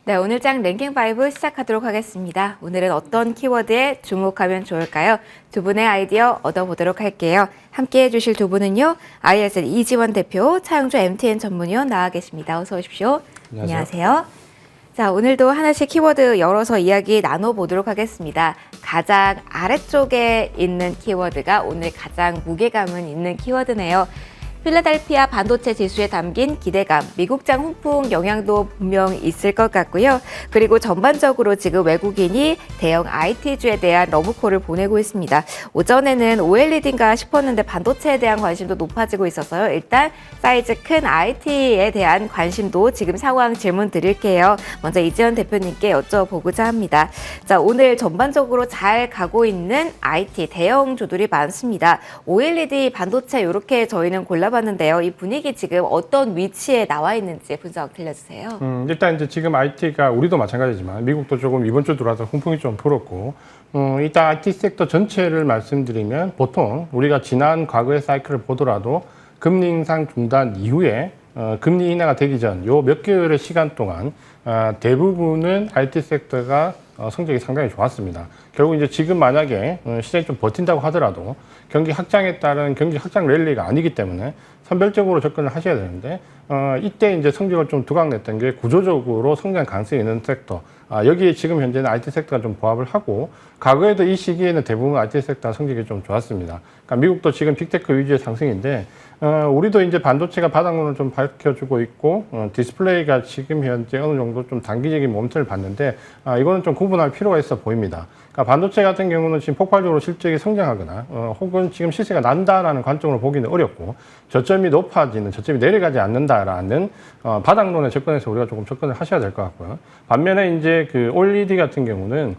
네, 오늘 장 랭킹 5 시작하도록 하겠습니다. 오늘은 어떤 키워드에 주목하면 좋을까요? 두 분의 아이디어 얻어보도록 할게요. 함께해 주실 두 분은요. ISL 이지원 대표, 차영주 MTN 전문위원 나와 계십니다. 어서 오십시오. 안녕하세요. 자, 오늘도 하나씩 키워드 열어서 이야기 나눠보도록 하겠습니다. 가장 아래쪽에 있는 키워드가 오늘 가장 무게감은 있는 키워드네요. 필라델피아 반도체 지수에 담긴 기대감, 미국장 훈풍 영향도 분명 있을 것 같고요. 그리고 전반적으로 지금 외국인이 대형 IT주에 대한 러브콜을 보내고 있습니다. 오전에는 OLED인가 싶었는데 반도체에 대한 관심도 높아지고 있어서요. 일단 사이즈 큰 IT에 대한 관심도 지금 상황 질문 드릴게요. 먼저 이지원 대표님께 여쭤보고자 합니다. 자, 오늘 전반적으로 잘 가고 있는 IT 대형주들이 많습니다. OLED 반도체 이렇게 저희는 봤는데요. 이 분위기 지금 어떤 위치에 나와 있는지 분석 들려주세요. 일단 이제 지금 IT가 우리도 마찬가지지만 미국도 조금 이번 주 들어와서 훈풍이 좀 불었고, 일단 IT 섹터 전체를 말씀드리면 보통 우리가 지난 과거의 사이클을 보더라도 금리 인상 중단 이후에 금리 인하가 되기 전 요 몇 개월의 시간 동안 대부분은 IT 섹터가 성적이 상당히 좋았습니다. 결국 이제 지금 만약에 시장이 좀 버틴다고 하더라도 경기 확장에 따른 경기 확장 랠리가 아니기 때문에 선별적으로 접근을 하셔야 되는데 이때 이제 성적을 좀 두각냈던 게 구조적으로 성장 가능성이 있는 섹터. 여기에 지금 현재는 IT 섹터가 좀 부합을 하고 과거에도 이 시기에는 대부분 IT 섹터 성적이 좀 좋았습니다. 그러니까 미국도 지금 빅테크 위주의 상승인데 우리도 이제 반도체가 바닥론을 좀 밝혀주고 있고 디스플레이가 지금 현재 어느 정도 좀 단기적인 멈춤을 봤는데 이거는 좀 구분할 필요가 있어 보입니다. 그러니까 반도체 같은 경우는 지금 폭발적으로 실적이 성장하거나 혹은 지금 시세가 난다라는 관점으로 보기는 어렵고 저점이 높아지는, 저점이 내려가지 않는다라는 바닥론에 접근해서 우리가 조금 접근을 하셔야 될 것 같고요. 반면에 이제 그 OLED 같은 경우는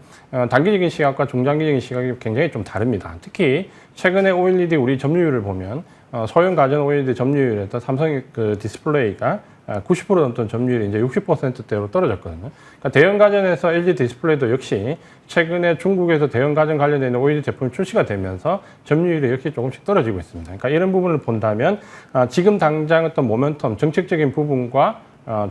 단기적인 시각과 중장기적인 시각이 굉장히 좀 다릅니다. 특히 최근에 OLED 우리 점유율을 보면 소형 가전 OLED 점유율에서 삼성 그 디스플레이가 90% 넘던 점유율이 이제 60%대로 떨어졌거든요. 그러니까 대형 가전에서 LG 디스플레이도 역시 최근에 중국에서 대형 가전 관련된 OLED 제품이 출시가 되면서 점유율이 역시 조금씩 떨어지고 있습니다. 그러니까 이런 부분을 본다면 지금 당장 어떤 모멘텀, 정책적인 부분과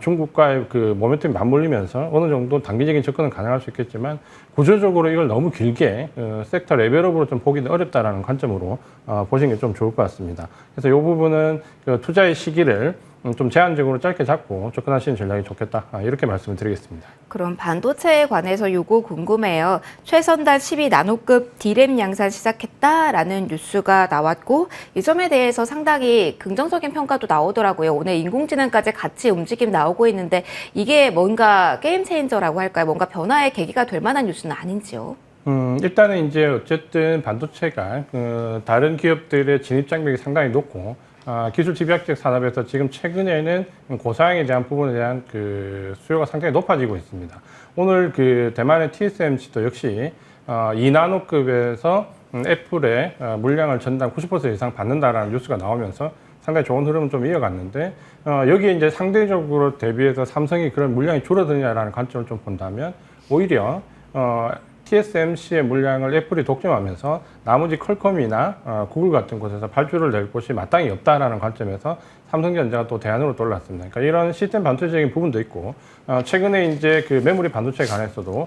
중국과의 그 모멘텀이 맞물리면서 어느 정도 단기적인 접근은 가능할 수 있겠지만 구조적으로 이걸 너무 길게 섹터 레벨업으로 좀 보기는 어렵다라는 관점으로 보시는 게 좀 좋을 것 같습니다. 그래서 이 부분은 그 투자의 시기를 좀 제한적으로 짧게 잡고 접근하시는 전략이 좋겠다. 이렇게 말씀을 드리겠습니다. 그럼 반도체에 관해서 요거 궁금해요. 최선단 12나노급 D램 양산 시작했다라는 뉴스가 나왔고 이 점에 대해서 상당히 긍정적인 평가도 나오더라고요. 오늘 인공지능까지 같이 움직임 나오고 있는데 이게 뭔가 게임 체인저라고 할까요? 뭔가 변화의 계기가 될 만한 뉴스는 아닌지요? 일단은 이제 어쨌든 반도체가 다른 기업들의 진입 장벽이 상당히 높고 기술 집약적 산업에서 지금 최근에는 고사양에 대한 부분에 대한 그 수요가 상당히 높아지고 있습니다. 오늘 그 대만의 TSMC도 역시 2나노급에서 애플의 물량을 전당 90% 이상 받는다라는 뉴스가 나오면서 상당히 좋은 흐름을 좀 이어갔는데 여기에 이제 상대적으로 대비해서 삼성이 그런 물량이 줄어드냐라는 관점을 좀 본다면 오히려 TSMC의 물량을 애플이 독점하면서 나머지 퀄컴이나 구글 같은 곳에서 발주를 낼 곳이 마땅히 없다라는 관점에서 삼성전자가 또 대안으로 떠올랐습니다. 그러니까 이런 시스템 반도체적인 부분도 있고 최근에 이제 그 메모리 반도체에 관해서도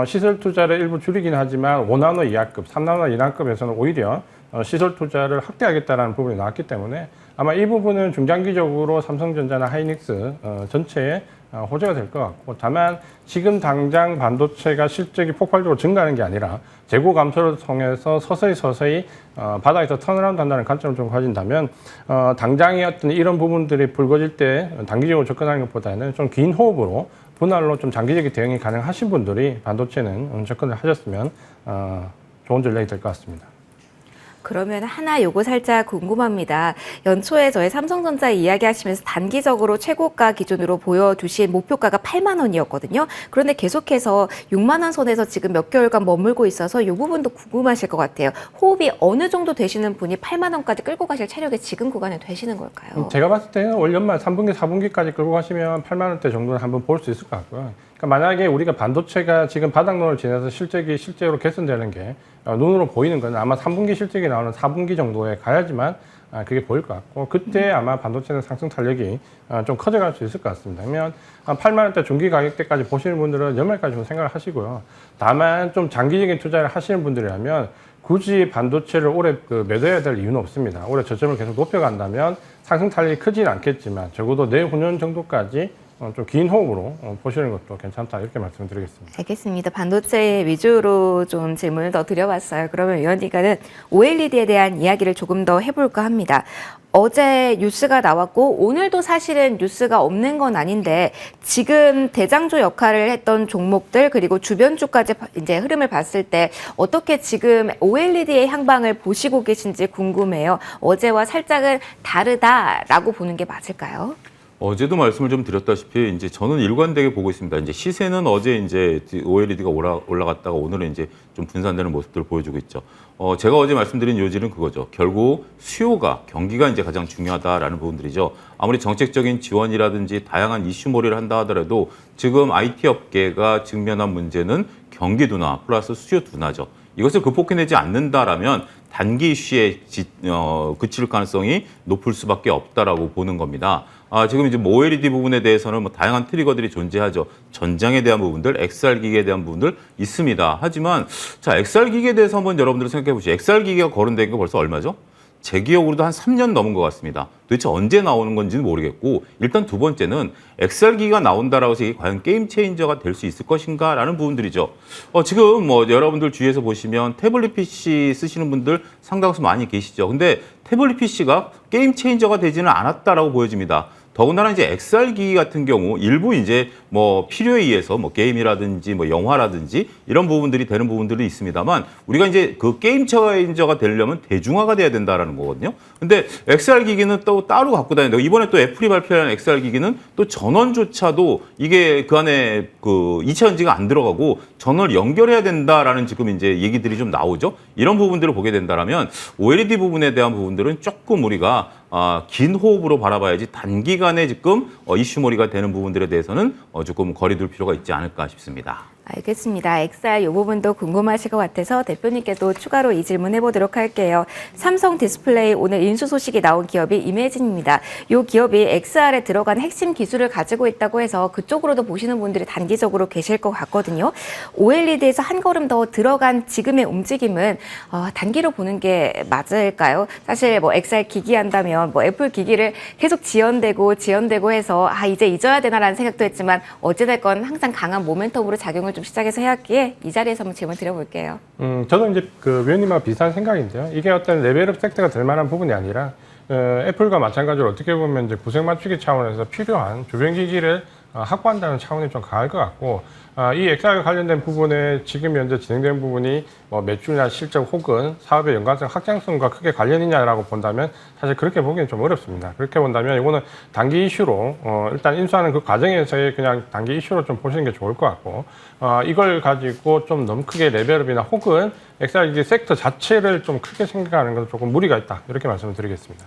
시설 투자를 일부 줄이긴 하지만 5나노 이하급, 3나노 이하급에서는 오히려 시설 투자를 확대하겠다는 부분이 나왔기 때문에 아마 이 부분은 중장기적으로 삼성전자나 하이닉스 전체에 호재가 될 것 같고 다만 지금 당장 반도체가 실적이 폭발적으로 증가하는 게 아니라 재고 감소를 통해서 서서히 바닥에서 턴어라운드 한다는 관점을 좀 가진다면 당장의 어떤 이런 부분들이 불거질 때 단기적으로 접근하는 것보다는 좀 긴 호흡으로 분할로 좀 장기적인 대응이 가능하신 분들이 반도체는 접근을 하셨으면 좋은 전략이 될 것 같습니다. 그러면 하나 요거 살짝 궁금합니다. 연초에 저희 삼성전자 이야기하시면서 단기적으로 최고가 기준으로 보여주신 목표가가 8만 원이었거든요. 그런데 계속해서 6만 원 선에서 지금 몇 개월간 머물고 있어서 이 부분도 궁금하실 것 같아요. 호흡이 어느 정도 되시는 분이 8만 원까지 끌고 가실 체력이 지금 구간에 되시는 걸까요? 제가 봤을 때는 올 연말 3분기, 4분기까지 끌고 가시면 8만 원대 정도는 한번 볼 수 있을 것 같고요. 그러니까 만약에 우리가 반도체가 지금 바닥론을 지나서 실적이 실제로 개선되는 게 눈으로 보이는 건 아마 3분기 실적이 나오는 4분기 정도에 가야지만 그게 보일 것 같고 그때 아마 반도체는 상승 탄력이 좀 커져갈 수 있을 것 같습니다. 그러면 8만 원대 중기 가격대까지 보시는 분들은 연말까지 좀 생각을 하시고요. 다만 좀 장기적인 투자를 하시는 분들이라면 굳이 반도체를 올해 매도해야 될 이유는 없습니다. 올해 저점을 계속 높여간다면 상승 탄력이 크지는 않겠지만 적어도 내후년 정도까지 좀 긴 호흡으로 보시는 것도 괜찮다 이렇게 말씀드리겠습니다. 알겠습니다. 반도체 위주로 좀 질문을 더 드려봤어요. 그러면 위원님과는 OLED에 대한 이야기를 조금 더 해볼까 합니다. 어제 뉴스가 나왔고 오늘도 사실은 뉴스가 없는 건 아닌데 지금 대장주 역할을 했던 종목들 그리고 주변주까지 이제 흐름을 봤을 때 어떻게 지금 OLED의 향방을 보시고 계신지 궁금해요. 어제와 살짝은 다르다라고 보는 게 맞을까요? 어제도 말씀을 좀 드렸다시피 이제 저는 일관되게 보고 있습니다. 이제 시세는 어제 이제 OLED가 올라갔다가 오늘은 이제 좀 분산되는 모습들을 보여주고 있죠. 제가 어제 말씀드린 요지는 그거죠. 결국 수요가 경기가 이제 가장 중요하다라는 부분들이죠. 아무리 정책적인 지원이라든지 다양한 이슈몰이를 한다 하더라도 지금 IT 업계가 직면한 문제는 경기 둔화 플러스 수요 둔화죠. 이것을 극복해내지 않는다라면 단기 이슈에 그칠 가능성이 높을 수밖에 없다라고 보는 겁니다. 지금 이제 OLED 부분에 대해서는 뭐 다양한 트리거들이 존재하죠. 전장에 대한 부분들, XR 기기에 대한 부분들 있습니다. 하지만 자, XR 기기에 대해서 한번 여러분들 생각해 보시죠. XR 기기가 거론된 게 벌써 얼마죠? 제 기억으로도 한 3년 넘은 것 같습니다. 도대체 언제 나오는 건지는 모르겠고 일단 두 번째는 XR 기기가 나온다라고 해서 이게 과연 게임 체인저가 될 수 있을 것인가라는 부분들이죠. 지금 뭐 여러분들 주위에서 보시면 태블릿 PC 쓰시는 분들 상당수 많이 계시죠. 근데 태블릿 PC가 게임 체인저가 되지는 않았다라고 보여집니다. 더군다나 이제 XR 기기 같은 경우 일부 이제 뭐 필요에 의해서 뭐 게임이라든지 뭐 영화라든지 이런 부분들이 되는 부분들이 있습니다만 우리가 이제 그 게임 체인저가 되려면 대중화가 돼야 된다라는 거거든요. 근데 XR 기기는 또 따로 갖고 다닌다. 이번에 또 애플이 발표한 XR 기기는 또 전원조차도 이게 그 안에 그 이차전지가 안 들어가고 전원을 연결해야 된다라는 지금 이제 얘기들이 좀 나오죠. 이런 부분들을 보게 된다라면 OLED 부분에 대한 부분들은 조금 우리가 긴 호흡으로 바라봐야지 단기간에 지금 이슈몰이가 되는 부분들에 대해서는 조금 거리둘 필요가 있지 않을까 싶습니다. 알겠습니다. XR 이 부분도 궁금하실 것 같아서 대표님께도 추가로 이 질문 해보도록 할게요. 삼성 디스플레이 오늘 인수 소식이 나온 기업이 이매진입니다. 이 기업이 XR에 들어간 핵심 기술을 가지고 있다고 해서 그쪽으로도 보시는 분들이 단기적으로 계실 것 같거든요. OLED에서 한 걸음 더 들어간 지금의 움직임은 단기로 보는 게 맞을까요? 사실 뭐 XR 기기 한다면 뭐 애플 기기를 계속 지연되고 해서 이제 잊어야 되나라는 생각도 했지만 어찌됐건 항상 강한 모멘텀으로 작용을 좀 시작해서 해왔기에 이 자리에서 한번 질문 드려볼게요. 저도 이제 그 위원님하고 비슷한 생각인데요. 이게 어떤 레벨업 섹터가 될 만한 부분이 아니라 애플과 마찬가지로 어떻게 보면 이제 구색 맞추기 차원에서 필요한 주변 기기를 확보한다는 차원이 좀 강할 것 같고 이 XR과 관련된 부분에 지금 현재 진행되는 부분이 뭐 매출이나 실적 혹은 사업의 연관성 확장성과 크게 관련 있냐라고 본다면 사실 그렇게 보기는 좀 어렵습니다. 그렇게 본다면 이거는 단기 이슈로 일단 인수하는 그 과정에서의 그냥 단기 이슈로 좀 보시는 게 좋을 것 같고 이걸 가지고 좀 너무 크게 레벨업이나 혹은 XR 기기 섹터 자체를 좀 크게 생각하는 건 조금 무리가 있다 이렇게 말씀을 드리겠습니다.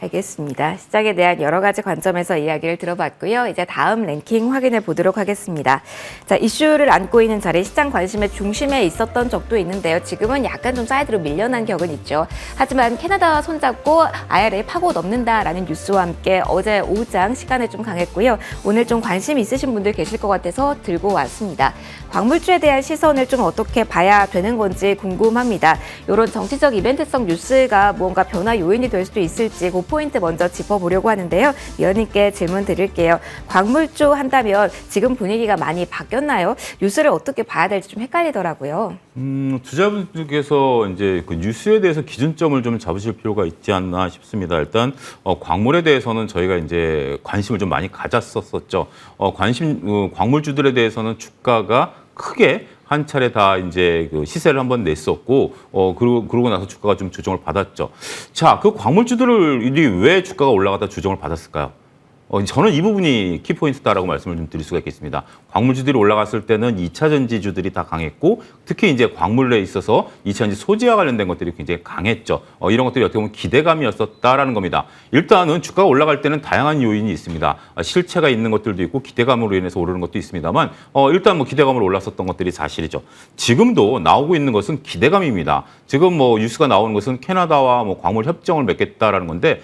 알겠습니다. 시장에 대한 여러 가지 관점에서 이야기를 들어봤고요. 이제 다음 랭킹 확인해 보도록 하겠습니다. 자, 이슈를 안고 있는 자리 시장 관심의 중심에 있었던 적도 있는데요. 지금은 약간 좀 사이드로 밀려난 격은 있죠. 하지만 캐나다와 손잡고 IRA 파고 넘는다라는 뉴스와 함께 어제 오후장 시간에 좀 강했고요. 오늘 좀 관심 있으신 분들 계실 것 같아서 들고 왔습니다. 광물주에 대한 시선을 좀 어떻게 봐야 되는 건지 궁금합니다. 이런 정치적 이벤트성 뉴스가 무언가 변화 요인이 될 수도 있을지 그 포인트 먼저 짚어보려고 하는데요. 위원님께 질문 드릴게요. 광물주 한다면 지금 분위기가 많이 바뀌었나요? 뉴스를 어떻게 봐야 될지 좀 헷갈리더라고요. 투자분들께서 이제 그 뉴스에 대해서 기준점을 좀 잡으실 필요가 있지 않나 싶습니다. 일단 광물에 대해서는 저희가 이제 관심을 좀 많이 가졌었죠. 광물주들에 대해서는 주가가 크게 한 차례 다 이제 그 시세를 한번 냈었고, 그러고 나서 주가가 좀 조정을 받았죠. 자, 그 광물주들이 왜 주가가 올라갔다 조정을 받았을까요? 저는 이 부분이 키포인트다라고 말씀을 좀 드릴 수가 있겠습니다. 광물주들이 올라갔을 때는 2차 전지주들이 다 강했고 특히 이제 광물에 있어서 2차 전지 소재와 관련된 것들이 굉장히 강했죠. 이런 것들이 어떻게 보면 기대감이었었다라는 겁니다. 일단은 주가가 올라갈 때는 다양한 요인이 있습니다. 실체가 있는 것들도 있고 기대감으로 인해서 오르는 것도 있습니다만 일단 뭐 기대감으로 올랐었던 것들이 사실이죠. 지금도 나오고 있는 것은 기대감입니다. 지금 뭐 뉴스가 나오는 것은 캐나다와 뭐 광물 협정을 맺겠다라는 건데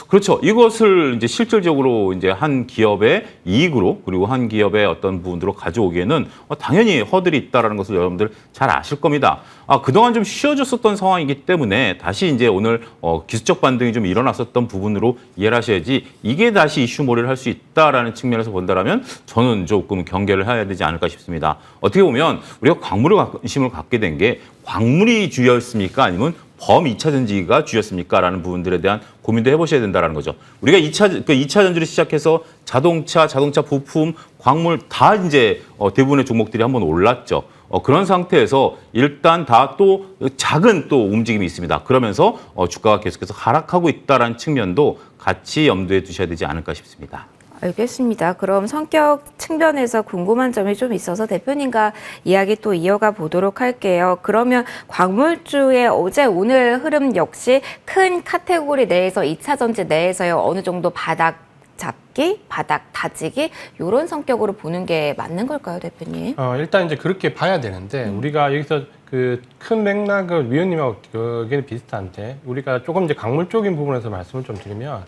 그렇죠. 이것을 이제 실질적으로 이제 한 기업의 이익으로 그리고 한 기업의 어떤 부분으로 가져오기에는 당연히 허들이 있다라는 것을 여러분들 잘 아실 겁니다. 그동안 좀 쉬어졌었던 상황이기 때문에 다시 이제 오늘 기술적 반등이 좀 일어났었던 부분으로 이해를 하셔야지 이게 다시 이슈몰이를 할 수 있다라는 측면에서 본다라면 저는 조금 경계를 해야 되지 않을까 싶습니다. 어떻게 보면 우리가 광물에 관심을 갖게 된 게 광물이 주였습니까? 아니면 범 2차 전지가 주였습니까? 라는 부분들에 대한 고민도 해보셔야 된다는 거죠. 우리가 2차 전지를 시작해서 자동차 부품, 광물 다 이제 대부분의 종목들이 한번 올랐죠. 그런 상태에서 일단 다 또 작은 또 움직임이 있습니다. 그러면서 주가가 계속해서 하락하고 있다는 측면도 같이 염두에 두셔야 되지 않을까 싶습니다. 알겠습니다. 그럼 성격 측면에서 궁금한 점이 좀 있어서 대표님과 이야기 또 이어가 보도록 할게요. 그러면 광물주의 어제 오늘 흐름 역시 큰 카테고리 내에서 2차 전지 내에서요. 어느 정도 바닥 잡기, 바닥 다지기 이런 성격으로 보는 게 맞는 걸까요, 대표님? 일단 이제 그렇게 봐야 되는데 우리가 여기서 그 큰 맥락을 위원님하고 그게 비슷한데 우리가 조금 이제 광물 쪽인 부분에서 말씀을 좀 드리면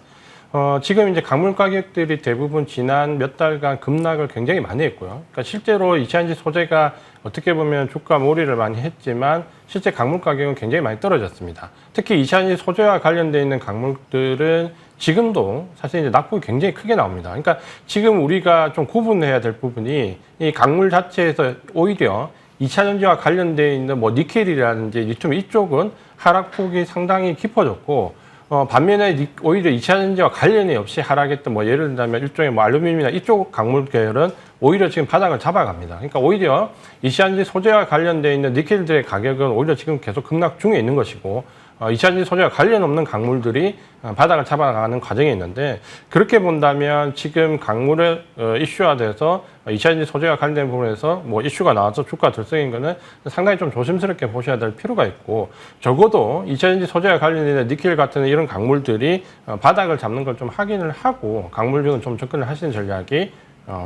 지금 이제 광물 가격들이 대부분 지난 몇 달간 급락을 굉장히 많이 했고요. 그러니까 실제로 이차전지 소재가 어떻게 보면 주가 몰이를 많이 했지만 실제 광물 가격은 굉장히 많이 떨어졌습니다. 특히 이차전지 소재와 관련되어 있는 광물들은 지금도 사실 이제 낙폭이 굉장히 크게 나옵니다. 그러니까 지금 우리가 좀 구분해야 될 부분이 이 광물 자체에서 오히려 2차 전지와 관련되어 있는 뭐 니켈이라든지 리튬 이쪽은 하락폭이 상당히 깊어졌고 반면에 오히려 2차 전지와 관련이 없이 하락했던 뭐 예를 들자면 일종의 뭐 알루미늄이나 이쪽 광물 계열은 오히려 지금 바닥을 잡아갑니다. 그러니까 오히려 2차 전지 소재와 관련되어 있는 니켈들의 가격은 오히려 지금 계속 급락 중에 있는 것이고 2차 전지 소재와 관련 없는 광물들이 바닥을 잡아가는 과정에 있는데 그렇게 본다면 지금 광물에 이슈화돼서 2차 전지 소재와 관련된 부분에서 뭐 이슈가 나와서 주가 들썩인 거는 상당히 좀 조심스럽게 보셔야 될 필요가 있고 적어도 2차 전지 소재와 관련된 니켈 같은 이런 광물들이 바닥을 잡는 걸 좀 확인을 하고 광물주는 좀 접근을 하시는 전략이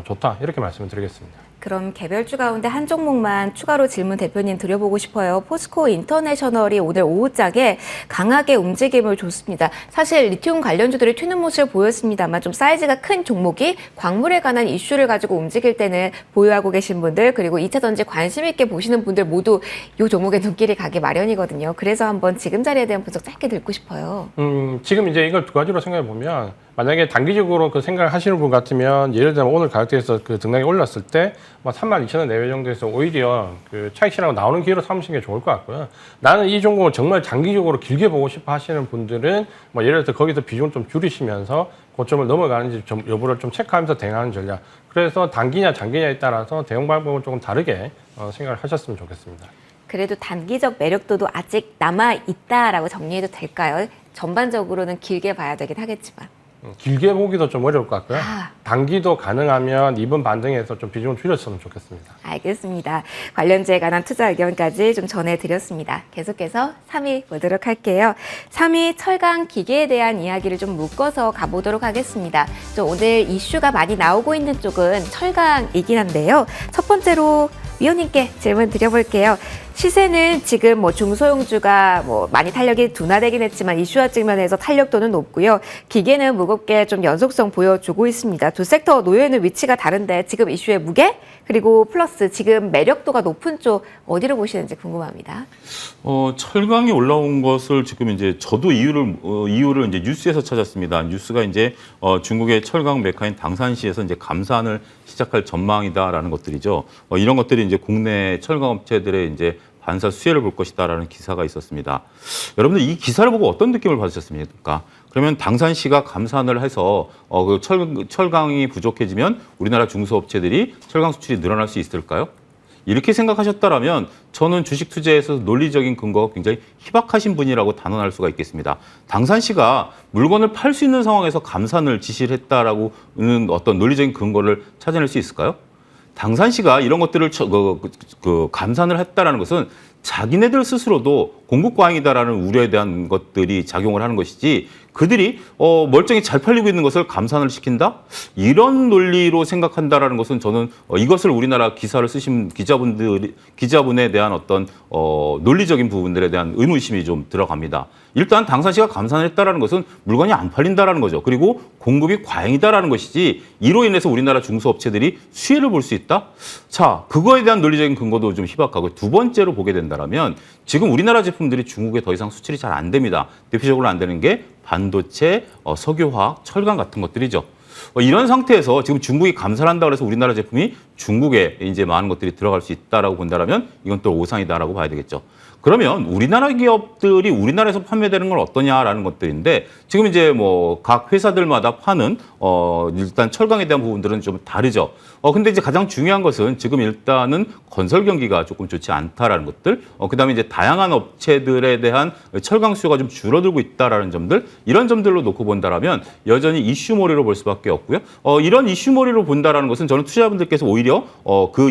좋다 이렇게 말씀을 드리겠습니다. 그럼 개별주 가운데 한 종목만 추가로 질문 대표님 드려보고 싶어요. 포스코 인터내셔널이 오늘 오후장에 강하게 움직임을 줬습니다. 사실 리튬 관련주들이 튀는 모습을 보였습니다만 좀 사이즈가 큰 종목이 광물에 관한 이슈를 가지고 움직일 때는 보유하고 계신 분들 그리고 2차 전지 관심 있게 보시는 분들 모두 이 종목에 눈길이 가기 마련이거든요. 그래서 한번 지금 자리에 대한 분석 짧게 듣고 싶어요. 지금 이제 이걸 두 가지로 생각해 보면 만약에 단기적으로 그 생각을 하시는 분 같으면 예를 들면 오늘 가격대에서 그 등락이 올랐을 때 뭐 32,000원 내외 정도에서 오히려 그 차익 실하고 나오는 기회로 삼으시는 게 좋을 것 같고요. 나는 이 종목을 정말 장기적으로 길게 보고 싶어 하시는 분들은 뭐 예를 들어 거기서 비중 좀 줄이시면서 고점을 넘어가는지 여부를 좀 체크하면서 대응하는 전략. 그래서 단기냐 장기냐에 따라서 대응 방법을 조금 다르게 생각을 하셨으면 좋겠습니다. 그래도 단기적 매력도도 아직 남아있다라고 정리해도 될까요? 전반적으로는 길게 봐야 되긴 하겠지만. 길게 보기도 좀 어려울 것 같고요. 단기도 가능하면 이번 반등에서 좀 비중을 줄였으면 좋겠습니다. 알겠습니다. 관련주에 관한 투자 의견까지 좀 전해드렸습니다. 계속해서 3위 보도록 할게요. 3위 철강 기계에 대한 이야기를 좀 묶어서 가보도록 하겠습니다. 좀 오늘 이슈가 많이 나오고 있는 쪽은 철강이긴 한데요. 첫 번째로 위원님께 질문 드려볼게요. 시세는 지금 뭐 중소형주가 뭐 많이 탄력이 둔화되긴 했지만 이슈화 측면에서 탄력도는 높고요. 기계는 무겁게 좀 연속성 보여주고 있습니다. 두 섹터 놓여 있는 위치가 다른데 지금 이슈의 무게 그리고 플러스 지금 매력도가 높은 쪽 어디로 보시는지 궁금합니다. 철강이 올라온 것을 지금 이제 저도 이유를 이제 뉴스에서 찾았습니다. 뉴스가 이제 중국의 철강 메카인 당산시에서 이제 감산을 시작할 전망이다라는 것들이죠. 이런 것들이 이제 국내 철강 업체들의 이제 반사 수혜를 볼 것이다라는 기사가 있었습니다. 여러분들 이 기사를 보고 어떤 느낌을 받으셨습니까? 그러면 당산시가 감산을 해서 그 철강이 부족해지면 우리나라 중소업체들이 철강 수출이 늘어날 수 있을까요? 이렇게 생각하셨다라면 저는 주식 투자에서 논리적인 근거가 굉장히 희박하신 분이라고 단언할 수가 있겠습니다. 당산시가 물건을 팔 수 있는 상황에서 감산을 지시를 했다라고는 어떤 논리적인 근거를 찾아낼 수 있을까요? 당산시가 이런 것들을 감산을 했다라는 것은 자기네들 스스로도 공급 과잉이다라는 우려에 대한 것들이 작용을 하는 것이지 그들이 멀쩡히 잘 팔리고 있는 것을 감산을 시킨다? 이런 논리로 생각한다라는 것은 저는 이것을 우리나라 기사를 쓰신 기자분에 대한 어떤 논리적인 부분들에 대한 의문심이 좀 들어갑니다. 일단 당산시가 감산을 했다라는 것은 물건이 안 팔린다라는 거죠. 그리고 공급이 과잉이다라는 것이지 이로 인해서 우리나라 중소업체들이 수혜를 볼 수 있다? 자, 그거에 대한 논리적인 근거도 좀 희박하고 두 번째로 보게 된다면 지금 우리나라 제품들이 중국에 더 이상 수출이 잘 안 됩니다. 대표적으로 안 되는 게 반도체, 석유화학, 철강 같은 것들이죠. 이런 상태에서 지금 중국이 감산한다고 해서 우리나라 제품이 중국에 이제 많은 것들이 들어갈 수 있다라고 본다면 이건 또 오산이다라고 봐야 되겠죠. 그러면 우리나라 기업들이 우리나라에서 판매되는 건 어떠냐라는 것들인데 지금 이제 뭐 각 회사들마다 파는 일단 철강에 대한 부분들은 좀 다르죠. 근데 이제 가장 중요한 것은 지금 일단은 건설 경기가 조금 좋지 않다라는 것들. 그다음에 이제 다양한 업체들에 대한 철강 수요가 좀 줄어들고 있다라는 점들. 이런 점들로 놓고 본다라면 여전히 이슈몰이로 볼 수밖에 없고요. 이런 이슈몰이로 본다라는 것은 저는 투자자분들께서 오히려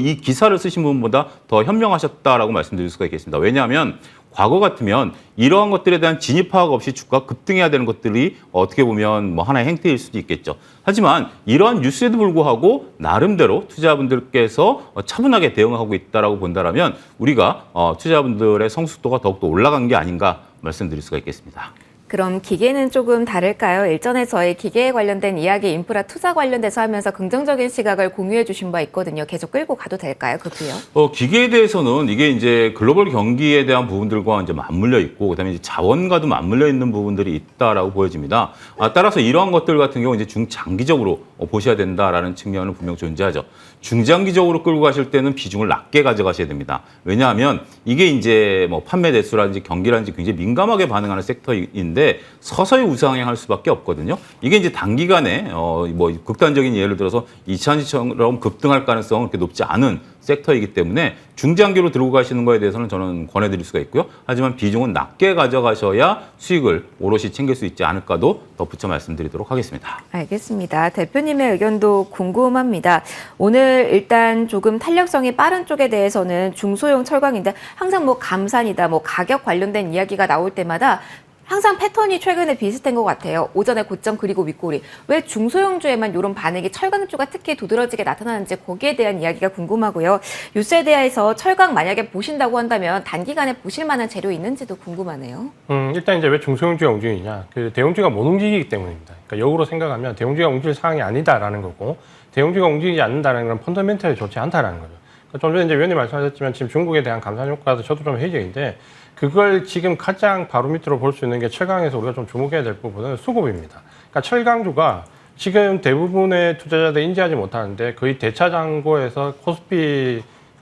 이 기사를 쓰신 분보다 더 현명하셨다라고 말씀드릴 수가 있겠습니다. 왜냐하면 과거 같으면 이러한 것들에 대한 진입 파악 없이 주가 급등해야 되는 것들이 어떻게 보면 뭐 하나의 행태일 수도 있겠죠. 하지만 이러한 뉴스에도 불구하고 나름대로 투자자분들께서 차분하게 대응하고 있다라고 본다라면 우리가 투자자분들의 성숙도가 더욱더 올라간 게 아닌가 말씀드릴 수가 있겠습니다. 그럼 기계는 조금 다를까요? 일전에 저희 기계에 관련된 이야기, 인프라 투자 관련돼서 하면서 긍정적인 시각을 공유해 주신 바 있거든요. 계속 끌고 가도 될까요? 그도요? 기계에 대해서는 이게 이제 글로벌 경기에 대한 부분들과 이제 맞물려 있고, 그다음에 이제 자원과도 맞물려 있는 부분들이 있다라고 보여집니다. 따라서 이러한 것들 같은 경우 이제 중장기적으로 보셔야 된다라는 측면은 분명 존재하죠. 중장기적으로 끌고 가실 때는 비중을 낮게 가져가셔야 됩니다. 왜냐하면 이게 이제 뭐 판매 대수라든지 경기라든지 굉장히 민감하게 반응하는 섹터인데 서서히 우상향할 수밖에 없거든요. 이게 이제 단기간에 뭐 극단적인 예를 들어서 이차전지처럼 급등할 가능성은 그렇게 높지 않은 섹터이기 때문에 중장기로 들고 가시는 거에 대해서는 저는 권해드릴 수가 있고요. 하지만 비중은 낮게 가져가셔야 수익을 오롯이 챙길 수 있지 않을까도 덧붙여 말씀드리도록 하겠습니다. 알겠습니다. 대표님의 의견도 궁금합니다. 오늘 일단 조금 탄력성이 빠른 쪽에 대해서는 중소형 철강인데 항상 뭐 감산이다, 뭐 가격 관련된 이야기가 나올 때마다 항상 패턴이 최근에 비슷한 것 같아요. 오전에 고점 그리고 윗꼬리. 왜 중소형주에만 이런 반응이 철강주가 특히 두드러지게 나타나는지 거기에 대한 이야기가 궁금하고요. 유세대에서 철강 만약에 보신다고 한다면 단기간에 보실 만한 재료 있는지도 궁금하네요. 일단 이제 왜 중소형주가 움직이냐. 그 대형주가 못 움직이기 때문입니다. 그러니까 역으로 생각하면 대형주가 움직일 상황이 아니다라는 거고 대형주가 움직이지 않는다는 건 펀더멘털이 좋지 않다라는 거죠. 그러니까 좀 전에 이제 위원님 말씀하셨지만 지금 중국에 대한 감산 효과도 저도 좀 회의적인데 그걸 지금 가장 바로 밑으로 볼 수 있는 게 철강에서 우리가 좀 주목해야 될 부분은 수급입니다. 그러니까 철강주가 지금 대부분의 투자자들이 인지하지 못하는데 거의 대차장고에서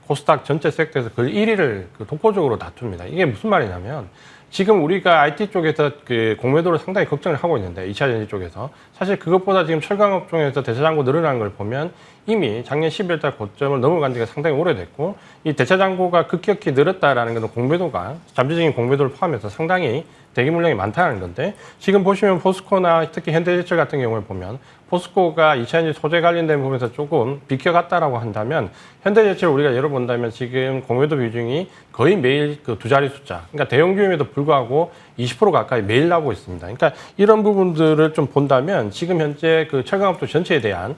코스닥 전체 섹터에서 거의 1위를 독보적으로 다툽니다. 이게 무슨 말이냐면 지금 우리가 IT 쪽에서 그 공매도를 상당히 걱정을 하고 있는데 2차 전지 쪽에서 사실 그것보다 지금 철강업종에서 대차장고 늘어난 걸 보면 이미 작년 12월 달 고점을 넘어간 지가 상당히 오래됐고 이 대차장고가 급격히 늘었다라는 것은 공매도가 잠재적인 공매도를 포함해서 상당히 대기 물량이 많다는 건데 지금 보시면 포스코나 특히 현대제철 같은 경우에 보면 포스코가 2차전지 소재 관련된 부분에서 조금 비켜갔다라고 한다면 현대제철 우리가 예로 본다면 지금 공매도 비중이 거의 매일 그 두 자리 숫자, 그러니까 대형주임에도 불구하고 20% 가까이 매일 나오고 있습니다. 그러니까 이런 부분들을 좀 본다면 지금 현재 그 철강업종 전체에 대한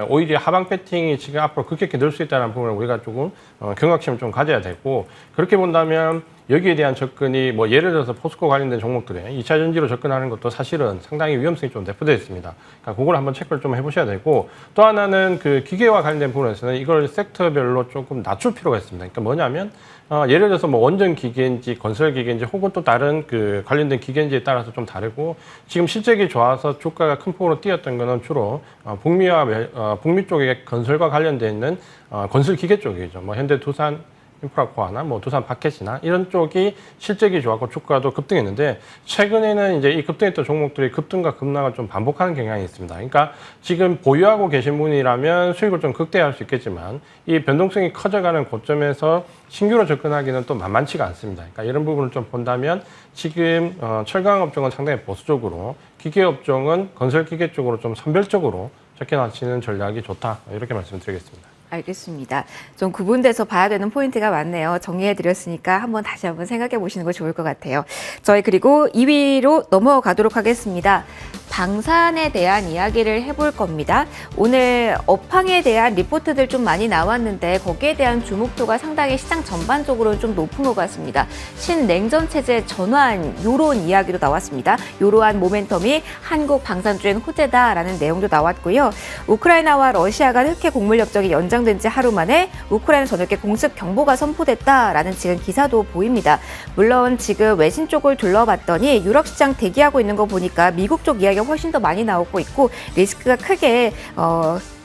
오히려 하방 배팅이 지금 앞으로 급격히 늘 수 있다는 부분을 우리가 조금 경각심을 좀 가져야 되고 그렇게 본다면 여기에 대한 접근이 뭐 예를 들어서 포스코 관련된 종목들에 2차 전지로 접근하는 것도 사실은 상당히 위험성이 좀 내포되어 있습니다. 그러니까 그걸 한번 체크를 좀 해보셔야 되고 또 하나는 그 기계와 관련된 부분에서는 이걸 섹터별로 조금 낮출 필요가 있습니다. 그러니까 뭐냐면 예를 들어서 뭐 원전 기계인지 건설 기계인지 혹은 또 다른 그 관련된 기계인지에 따라서 좀 다르고 지금 실적이 좋아서 주가가 큰 폭으로 뛰었던 거는 주로 북미 쪽의 건설과 관련되어 있는 건설 기계 쪽이죠. 뭐 현대, 두산, 인프라코어나 뭐 두산 파켓이나 이런 쪽이 실적이 좋았고 주가도 급등했는데 최근에는 이제 이 급등했던 종목들이 급등과 급락을 좀 반복하는 경향이 있습니다. 그러니까 지금 보유하고 계신 분이라면 수익을 좀 극대화할 수 있겠지만 이 변동성이 커져가는 고점에서 신규로 접근하기는 또 만만치가 않습니다. 그러니까 이런 부분을 좀 본다면 지금 철강 업종은 상당히 보수적으로, 기계 업종은 건설 기계 쪽으로 좀 선별적으로 접근하시는 전략이 좋다, 이렇게 말씀드리겠습니다. 알겠습니다. 좀 구분돼서 봐야 되는 포인트가 많네요. 정리해드렸으니까 다시 한번 생각해 보시는 거 좋을 것 같아요. 저희 그리고 2위로 넘어가도록 하겠습니다. 방산에 대한 이야기를 해볼 겁니다. 오늘 업황에 대한 리포트들 좀 많이 나왔는데 거기에 대한 주목도가 상당히 시장 전반적으로는 좀 높은 것 같습니다. 신냉전 체제 전환, 요런 이야기도 나왔습니다. 이러한 모멘텀이 한국 방산주엔 호재다라는 내용도 나왔고요. 우크라이나와 러시아 간 흑해 곡물 협정이 연장된 지 하루 만에 우크라이나 전역에 공습 경보가 선포됐다라는 지금 기사도 보입니다. 물론 지금 외신 쪽을 둘러봤더니 유럽 시장 대기하고 있는 거 보니까 미국 쪽 이야기가 훨씬 더 많이 나오고 있고 리스크가 크게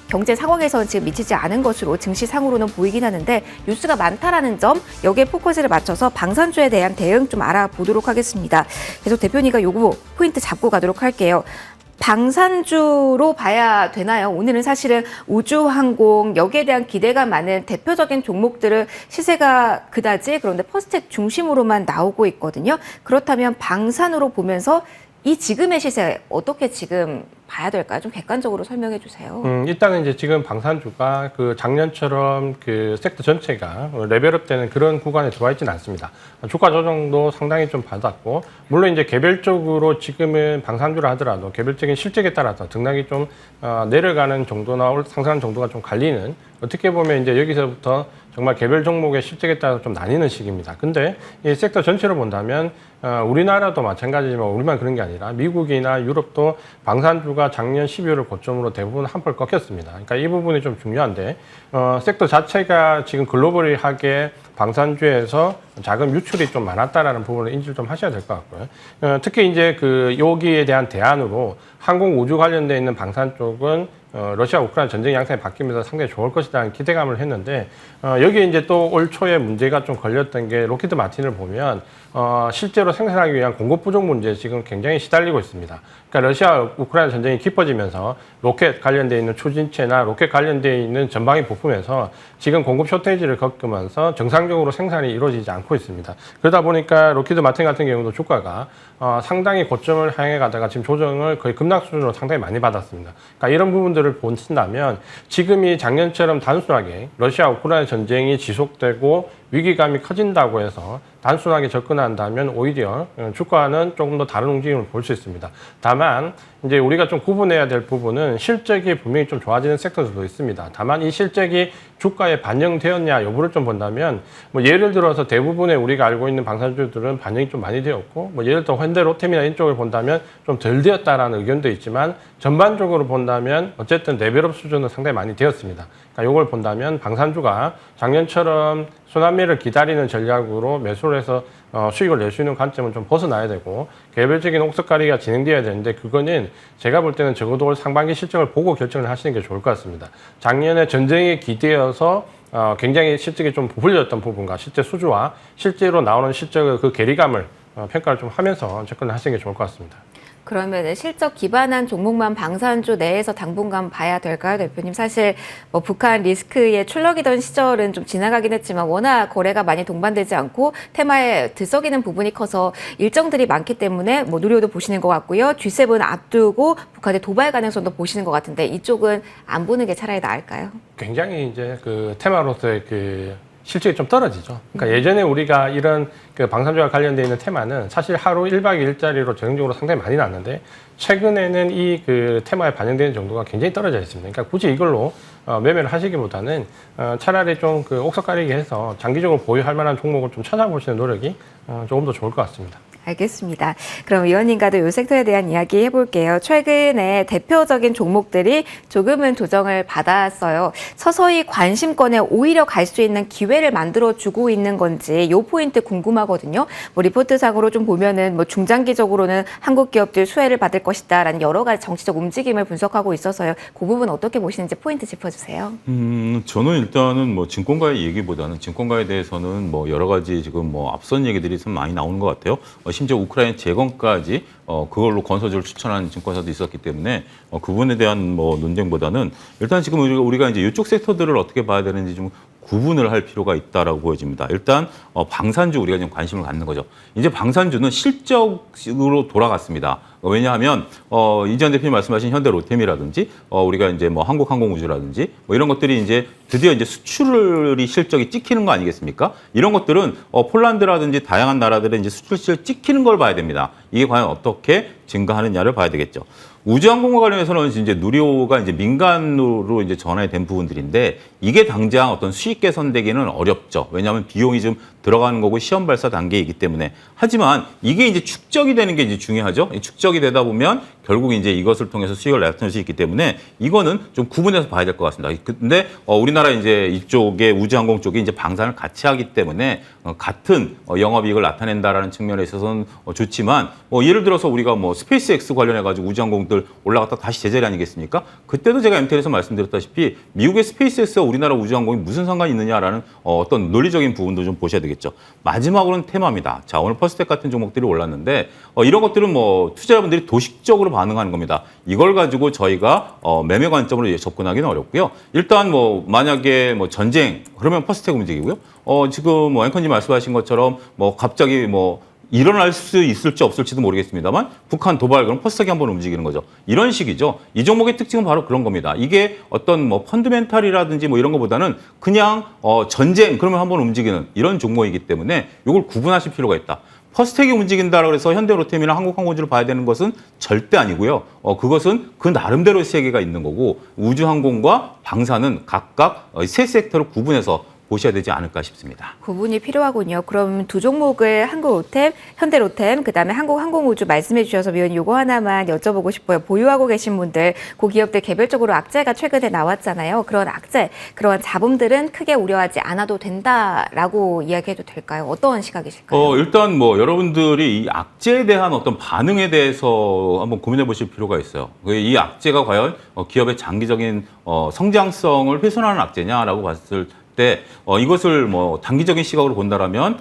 경제 상황에서는 지금 미치지 않은 것으로 증시상으로는 보이긴 하는데 뉴스가 많다라는 점, 여기에 포커스를 맞춰서 방산주에 대한 대응 좀 알아보도록 하겠습니다. 계속 대표님과 요거 포인트 잡고 가도록 할게요. 방산주로 봐야 되나요? 오늘은 사실은 우주항공, 여기에 대한 기대가 많은 대표적인 종목들은 시세가 그다지, 그런데 퍼스텍 중심으로만 나오고 있거든요. 그렇다면 방산으로 보면서 이 지금의 시세 어떻게 지금 봐야 될까요? 좀 객관적으로 설명해 주세요. 일단은 이제 지금 방산주가 그 작년처럼 그 섹터 전체가 레벨업되는 그런 구간에 들어와 있지는 않습니다. 주가 조정도 상당히 좀 받았고, 물론 이제 개별적으로 지금은 방산주라 하더라도 개별적인 실적에 따라서 등락이 좀 내려가는 정도나 상승하는 정도가 좀 갈리는, 어떻게 보면 이제 여기서부터 정말 개별 종목의 실적에 따라서 좀 나뉘는 시기입니다. 근데 이 섹터 전체로 본다면 우리나라도 마찬가지지만 우리만 그런 게 아니라 미국이나 유럽도 방산주가 작년 12월을 고점으로 대부분 한풀 꺾였습니다. 그러니까 이 부분이 좀 중요한데 섹터 자체가 지금 글로벌하게 방산주에서 자금 유출이 좀 많았다라는 부분을 인지를 좀 하셔야 될 것 같고요. 특히 이제 그 여기에 대한 대안으로 항공 우주 관련돼 있는 방산 쪽은 러시아 우크라이나 전쟁 양상이 바뀌면서 상당히 좋을 것이라는 기대감을 했는데 여기에 이제 또 올 초에 문제가 좀 걸렸던 게 로키드 마틴을 보면 실제로 생산하기 위한 공급 부족 문제에 지금 굉장히 시달리고 있습니다. 그러니까 러시아 우크라이나 전쟁이 깊어지면서 로켓 관련돼 있는 추진체나 로켓 관련돼 있는 전방위 부품에서 지금 공급 쇼테이지를 겪으면서 정상적으로 생산이 이루어지지 않고 있습니다. 그러다 보니까 로키드 마틴 같은 경우도 주가가 상당히 고점을 향해 가다가 지금 조정을 거의 급락 수준으로 상당히 많이 받았습니다. 그러니까 이런 부분들을 본다면 지금이 작년처럼 단순하게 러시아 우크라이나 전쟁이 지속되고 위기감이 커진다고 해서 단순하게 접근한다면 오히려 주가는 조금 더 다른 움직임을 볼 수 있습니다. 다만 이제 우리가 좀 구분해야 될 부분은 실적이 분명히 좀 좋아지는 섹터들도 있습니다. 다만 이 실적이 주가에 반영되었냐 여부를 좀 본다면 뭐 예를 들어서 대부분의 우리가 알고 있는 방산주들은 반영이 좀 많이 되었고 뭐 예를 들어 현대 로템이나 이쪽을 본다면 좀 덜 되었다라는 의견도 있지만 전반적으로 본다면 어쨌든 레벨업 수준은 상당히 많이 되었습니다. 그러니까 이걸 본다면 방산주가 작년처럼 순환매를 기다리는 전략으로 매수를 해서 수익을 낼 수 있는 관점은 좀 벗어나야 되고 개별적인 옥석가리가 진행되어야 되는데 그거는 제가 볼 때는 적어도 올 상반기 실적을 보고 결정을 하시는 게 좋을 것 같습니다. 작년에 전쟁에 기대어서 굉장히 실적이 좀 부풀려졌던 부분과 실제 수주와 실제로 나오는 실적의 그 괴리감을 평가를 좀 하면서 접근을 하시는 게 좋을 것 같습니다. 그러면 실적 기반한 종목만 방산주 내에서 당분간 봐야 될까요, 대표님? 사실 뭐 북한 리스크에 출렁이던 시절은 좀 지나가긴 했지만 워낙 거래가 많이 동반되지 않고 테마에 들썩이는 부분이 커서 일정들이 많기 때문에 뭐 누리호도 보시는 것 같고요. G7 앞두고 북한의 도발 가능성도 보시는 것 같은데 이쪽은 안 보는 게 차라리 나을까요? 굉장히 이제 그 테마로서의 그 실적이 좀 떨어지죠. 그러니까 예전에 우리가 이런 그 방산주와 관련되어 있는 테마는 사실 하루 1박 2일짜리로 전형적으로 상당히 많이 났는데 최근에는 이 그 테마에 반영되는 정도가 굉장히 떨어져 있습니다. 그러니까 굳이 이걸로 매매를 하시기보다는 차라리 좀 그 옥석 가리기 해서 장기적으로 보유할 만한 종목을 좀 찾아보시는 노력이 조금 더 좋을 것 같습니다. 알겠습니다. 그럼 위원님과도 이 섹터에 대한 이야기 해볼게요. 최근에 대표적인 종목들이 조금은 조정을 받았어요. 서서히 관심권에 오히려 갈 수 있는 기회를 만들어주고 있는 건지 이 포인트 궁금하거든요. 뭐 리포트상으로 좀 보면은 뭐 중장기적으로는 한국 기업들 수혜를 받을 것이다라는 여러 가지 정치적 움직임을 분석하고 있어서요. 그 부분 어떻게 보시는지 포인트 짚어주세요. 저는 일단은 뭐 증권가의 얘기보다는 증권가에 대해서는 뭐 여러 가지 지금 뭐 앞선 얘기들이 좀 많이 나오는 것 같아요. 심지어 우크라이나 재건까지 그걸로 건설주를 추천하는 증권사도 있었기 때문에 그 부분에 대한 뭐 논쟁보다는 일단 지금 우리가 이제 이쪽 섹터들을 어떻게 봐야 되는지 좀 구분을 할 필요가 있다라고 보여집니다. 일단 방산주 우리가 지금 관심을 갖는 거죠. 이제 방산주는 실적으로 돌아갔습니다. 왜냐하면 이전 대표님 말씀하신 현대로템이라든지 우리가 이제 뭐 한국항공우주라든지 뭐 이런 것들이 이제 드디어 이제 수출이 실적이 찍히는 거 아니겠습니까? 이런 것들은 폴란드라든지 다양한 나라들의 이제 수출 실적 찍히는 걸 봐야 됩니다. 이게 과연 어떻게 증가하느냐를 봐야 되겠죠. 우주항공과 관련해서는 이제 누리호가 이제 민간으로 이제 전환이 된 부분들인데 이게 당장 어떤 수익 개선되기는 어렵죠. 왜냐하면 비용이 좀 들어가는 거고 시험 발사 단계이기 때문에. 하지만 이게 이제 축적이 되는 게 이제 중요하죠. 축적이 되다 보면 결국 이제 이것을 통해서 수익을 나타낼 수 있기 때문에 이거는 좀 구분해서 봐야 될 것 같습니다. 근데 우리나라 이제 이쪽에 우주항공 쪽이 이제 방산을 같이 하기 때문에 같은 영업이익을 나타낸다라는 측면에 있어서는 좋지만 예를 들어서 우리가 뭐 스페이스X 관련해 가지고 우주항공들 올라갔다 다시 제자리 아니겠습니까? 그때도 제가 MTL에서 말씀드렸다시피 미국의 스페이스X와 우리나라 우주항공이 무슨 상관이 있느냐라는 어떤 논리적인 부분도 좀 보셔야 되겠죠. 마지막으로는 테마입니다. 자, 오늘 퍼스텍 같은 종목들이 올랐는데 이런 것들은 뭐 투자자분들이 도식적으로 반응하는 겁니다. 이걸 가지고 저희가 매매 관점으로 접근하기는 어렵고요. 일단 뭐 만약에 뭐 전쟁 그러면 퍼스텍 움직이고요. 지금 뭐 앵커님 말씀하신 것처럼 뭐 갑자기 뭐 일어날 수 있을지 없을지도 모르겠습니다만 북한 도발 그럼 퍼스텍이 한번 움직이는 거죠. 이런 식이죠. 이 종목의 특징은 바로 그런 겁니다. 이게 어떤 뭐 펀드멘탈이라든지 뭐 이런 것보다는 그냥 전쟁 그러면 한번 움직이는 이런 종목이기 때문에 이걸 구분하실 필요가 있다. 퍼스텍이 움직인다고 해서 현대로템이나 한국항공우주를 봐야 되는 것은 절대 아니고요. 그것은 그 나름대로의 세계가 있는 거고 우주항공과 방산은 각각 세 섹터를 구분해서 보셔야 되지 않을까 싶습니다. 구분이 필요하군요. 그럼 두 종목을 한국로템, 현대로템, 그다음에 한국항공우주 말씀해 주셔서 위원님 요거 하나만 여쭤보고 싶어요. 보유하고 계신 분들, 그 기업들 개별적으로 악재가 최근에 나왔잖아요. 그런 악재, 그런 잡음들은 크게 우려하지 않아도 된다라고 이야기해도 될까요? 어떤 시각이실까요? 일단 뭐 여러분들이 이 악재에 대한 어떤 반응에 대해서 한번 고민해 보실 필요가 있어요. 이 악재가 과연 기업의 장기적인 성장성을 훼손하는 악재냐라고 봤을 때 이것을 뭐 단기적인 시각으로 본다라면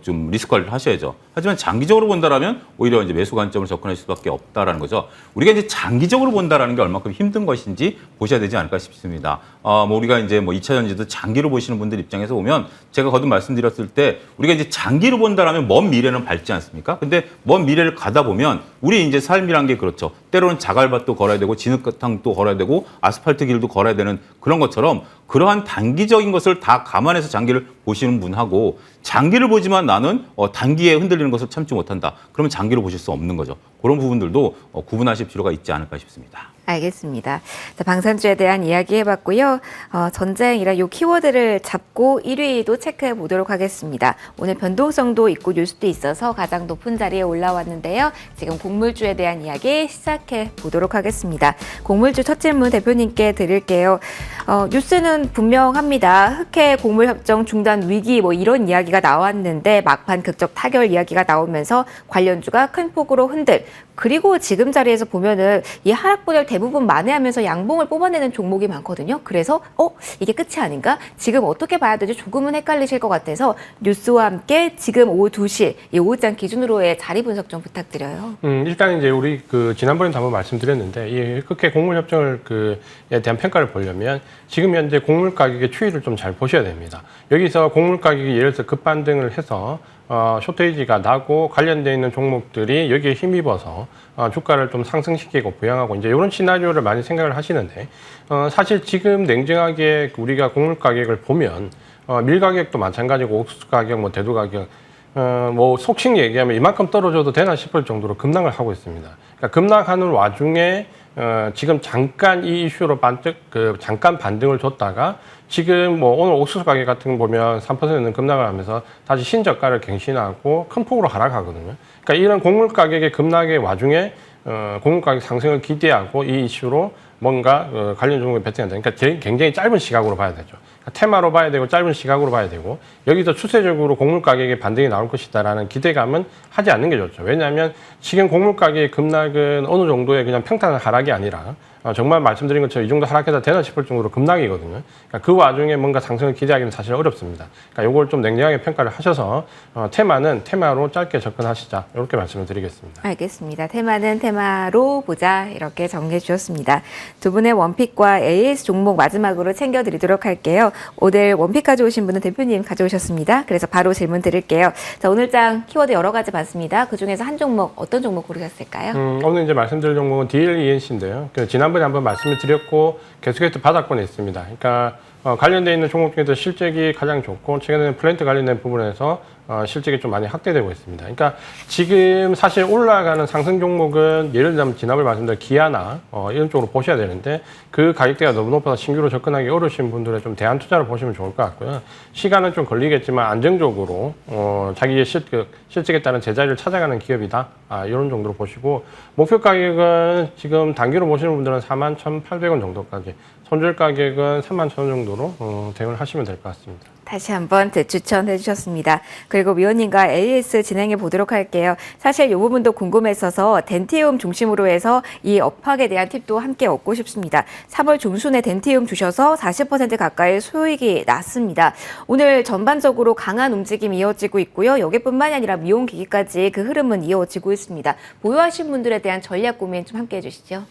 좀 리스크 관리를 하셔야죠. 하지만 장기적으로 본다라면 오히려 이제 매수 관점을 접근할 수밖에 없다라는 거죠. 우리가 이제 장기적으로 본다라는 게 얼마큼 힘든 것인지 보셔야 되지 않을까 싶습니다. 뭐 우리가 이제 뭐 2차 전지도 장기로 보시는 분들 입장에서 보면 제가 거듭 말씀드렸을 때 우리가 이제 장기로 본다라면 먼 미래는 밝지 않습니까? 근데 먼 미래를 가다 보면 우리 이제 삶이란 게 그렇죠. 때로는 자갈밭도 걸어야 되고 진흙탕도 걸어야 되고 아스팔트 길도 걸어야 되는 그런 것처럼 그러한 단기적인 것을 다 감안해서 장기를 보시는 분하고 장기를 보지만 나는 단기에 흔들리는 것을 참지 못한다. 그러면 장기로 보실 수 없는 거죠. 그런 부분들도 구분하실 필요가 있지 않을까 싶습니다. 알겠습니다. 자, 방산주에 대한 이야기 해봤고요. 전쟁이라 요 키워드를 잡고 1위도 체크해 보도록 하겠습니다. 오늘 변동성도 있고 뉴스도 있어서 가장 높은 자리에 올라왔는데요. 지금 곡물주에 대한 이야기 시작해 보도록 하겠습니다. 곡물주 첫 질문 대표님께 드릴게요. 뉴스는 분명합니다. 흑해 곡물협정 중단 위기 뭐 이런 이야기가 나왔는데 막판 극적 타결 이야기가 나오면서 관련주가 큰 폭으로 흔들. 그리고 지금 자리에서 보면은 이 하락분을 대부분 만회하면서 양봉을 뽑아내는 종목이 많거든요. 그래서 이게 끝이 아닌가? 지금 어떻게 봐야 되지? 조금은 헷갈리실 것 같아서 뉴스와 함께 지금 오후 2시 이 오후장 기준으로의 자리 분석 좀 부탁드려요. 일단 이제 우리 지난번에도 한번 말씀드렸는데 이 흑해 곡물 협정을 에 대한 평가를 보려면 지금 현재 곡물 가격의 추이를 좀 잘 보셔야 됩니다. 여기서 곡물 가격이 예를 들어서 급반등을 해서 쇼트에이지가 나고 관련되어 있는 종목들이 여기에 힘입어서 주가를 좀 상승시키고 부양하고 이제 이런 시나리오를 많이 생각을 하시는데 사실 지금 냉정하게 우리가 곡물 가격을 보면 밀 가격도 마찬가지고 옥수수 가격, 뭐 대두 가격 뭐 속칭 얘기하면 이만큼 떨어져도 되나 싶을 정도로 급락을 하고 있습니다. 그러니까 급락하는 와중에 지금 잠깐 이 이슈로 잠깐 반등을 줬다가 지금 뭐 오늘 옥수수 가격 같은 거 보면 3%는 급락을 하면서 다시 신저가를 갱신하고 큰 폭으로 하락하거든요. 그러니까 이런 곡물 가격의 급락의 와중에 곡물 가격 상승을 기대하고 이 이슈로 뭔가 관련 종목에 베팅한다. 그러니까 굉장히 짧은 시각으로 봐야 되죠. 테마로 봐야 되고 짧은 시각으로 봐야 되고 여기서 추세적으로 곡물 가격의 반등이 나올 것이다라는 기대감은 하지 않는 게 좋죠. 왜냐하면 지금 곡물 가격의 급락은 어느 정도의 그냥 평탄한 하락이 아니라 정말 말씀드린 것처럼 이 정도 하락해도 되나 싶을 정도로 급락이거든요. 그러니까 그 와중에 뭔가 상승을 기대하기는 사실 어렵습니다. 그러니까 이걸 좀 냉정하게 평가를 하셔서 테마는 테마로 짧게 접근하시자 이렇게 말씀을 드리겠습니다. 알겠습니다. 테마는 테마로 보자 이렇게 정리해 주셨습니다. 두 분의 원픽과 AS 종목 마지막으로 챙겨드리도록 할게요. 오늘 원픽 가져오신 분은 대표님 가져오셨습니다. 그래서 바로 질문 드릴게요. 자, 오늘장 키워드 여러 가지 봤습니다. 그중에서 한 종목 어떤 종목 고르셨을까요? 오늘 이제 말씀드릴 종목은 DLENC인데요. 지난번에 한번 말씀을 드렸고 계속해서 바닥권에 있습니다. 그러니까 관련되어 있는 종목 중에서 실적이 가장 좋고 최근에는 플랜트 관련된 부분에서 실적이 좀 많이 확대되고 있습니다. 그러니까 지금 사실 올라가는 상승 종목은 예를 들면 지난번에 말씀드린 기아나 이런 쪽으로 보셔야 되는데 그 가격대가 너무 높아서 신규로 접근하기 어려우신 분들의 좀 대안 투자를 보시면 좋을 것 같고요. 시간은 좀 걸리겠지만 안정적으로 자기의 실적에 따른 제자리를 찾아가는 기업이다. 이런 정도로 보시고 목표 가격은 지금 단기로 보시는 분들은 41,800원 정도까지 손절 가격은 31,000원 정도로 대응을 하시면 될 것 같습니다. 다시 한번 재추천해 주셨습니다. 그리고 위원님과 AS 진행해 보도록 할게요. 사실 이 부분도 궁금했어서 덴티움 중심으로 해서 이 업황에 대한 팁도 함께 얻고 싶습니다. 3월 중순에 덴티움 주셔서 40% 가까이 수익이 났습니다. 오늘 전반적으로 강한 움직임이 이어지고 있고요. 여기뿐만이 아니라 미용기기까지 그 흐름은 이어지고 있습니다. 보유하신 분들에 대한 전략 고민 좀 함께 해주시죠.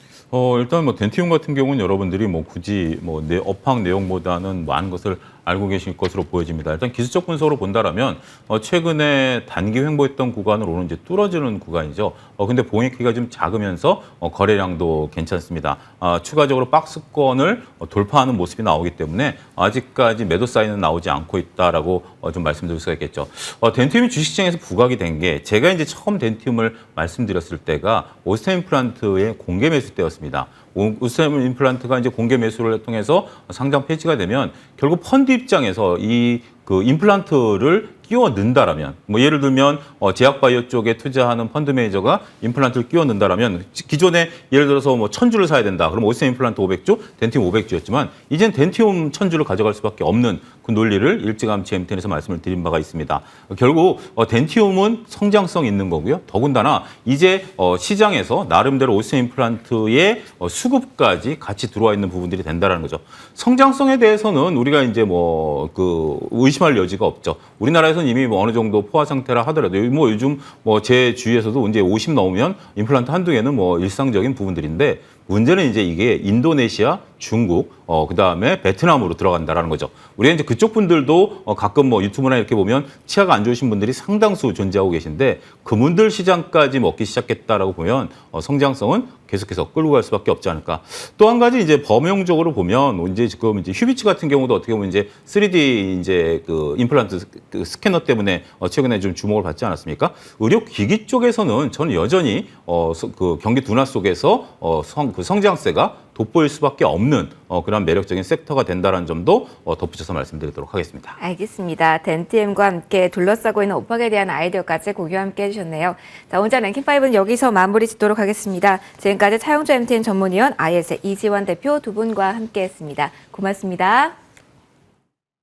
일단 뭐 덴티움 같은 경우는 여러분들이 뭐 굳이 뭐 업황 내용보다는 많은 것을 알고 계실 것으로 보여집니다. 일단 기술적 분석으로 본다라면 최근에 단기 횡보했던 구간을 오늘 이제 뚫어지는 구간이죠. 근데 봉익기가 좀 작으면서 거래량도 괜찮습니다. 추가적으로 박스권을 돌파하는 모습이 나오기 때문에 아직까지 매도 사인은 나오지 않고 있다라고 좀 말씀드릴 수가 있겠죠. 덴티움이 주식시장에서 부각이 된 게 제가 이제 처음 덴티움을 말씀드렸을 때가 오스템 임플란트의 공개 매수 때였습니다. 오스템 임플란트가 이제 공개 매수를 통해서 상장 폐지가 되면 결국 펀드 입장에서 그 임플란트를 끼워 넣는다라면 뭐 예를 들면 제약바이오 쪽에 투자하는 펀드 매니저가 임플란트를 끼워 넣는다라면 기존에 예를 들어서 뭐 1000주를 사야 된다. 그럼 오스템 임플란트 500주, 덴티움 500주였지만 이젠 덴티움 1000주를 가져갈 수밖에 없는 그 논리를 일찌감치 MTN에서 말씀을 드린 바가 있습니다. 결국 덴티움은 성장성 있는 거고요. 더군다나 이제 시장에서 나름대로 오스템 임플란트의 수급까지 같이 들어와 있는 부분들이 된다라는 거죠. 성장성에 대해서는 우리가 이제 의심할 여지가 없죠. 우리나라에서는 이미 뭐 어느 정도 포화 상태라 하더라도 뭐 요즘 뭐 제 주위에서도 이제 50 넘으면 임플란트 한두 개는 뭐 일상적인 부분들인데 문제는 이제 이게 인도네시아, 중국, 그다음에 베트남으로 들어간다라는 거죠. 우리가 이제 그쪽 분들도 가끔 뭐 유튜브나 이렇게 보면 치아가 안 좋으신 분들이 상당수 존재하고 계신데 그분들 시장까지 먹기 시작했다라고 보면 성장성은 계속해서 끌고 갈 수밖에 없지 않을까. 또 한 가지 이제 범용적으로 보면 이제 지금 이제 휴비치 같은 경우도 어떻게 보면 이제 3D 이제 그 임플란트 그 스캐너 때문에 최근에 좀 주목을 받지 않았습니까? 의료기기 쪽에서는 저는 여전히 그 경기 둔화 속에서 그 성장세가 돋보일 수밖에 없는 그런 매력적인 섹터가 된다는 점도 덧붙여서 말씀드리도록 하겠습니다. 알겠습니다. 덴티엠과 함께 둘러싸고 있는 업황에 대한 아이디어까지 공유 함께 해주셨네요. 자, 오늘 랭킹5는 여기서 마무리 짓도록 하겠습니다. 지금까지 차용조 MTN 전문위원 IS의 이지원 대표 두 분과 함께했습니다. 고맙습니다.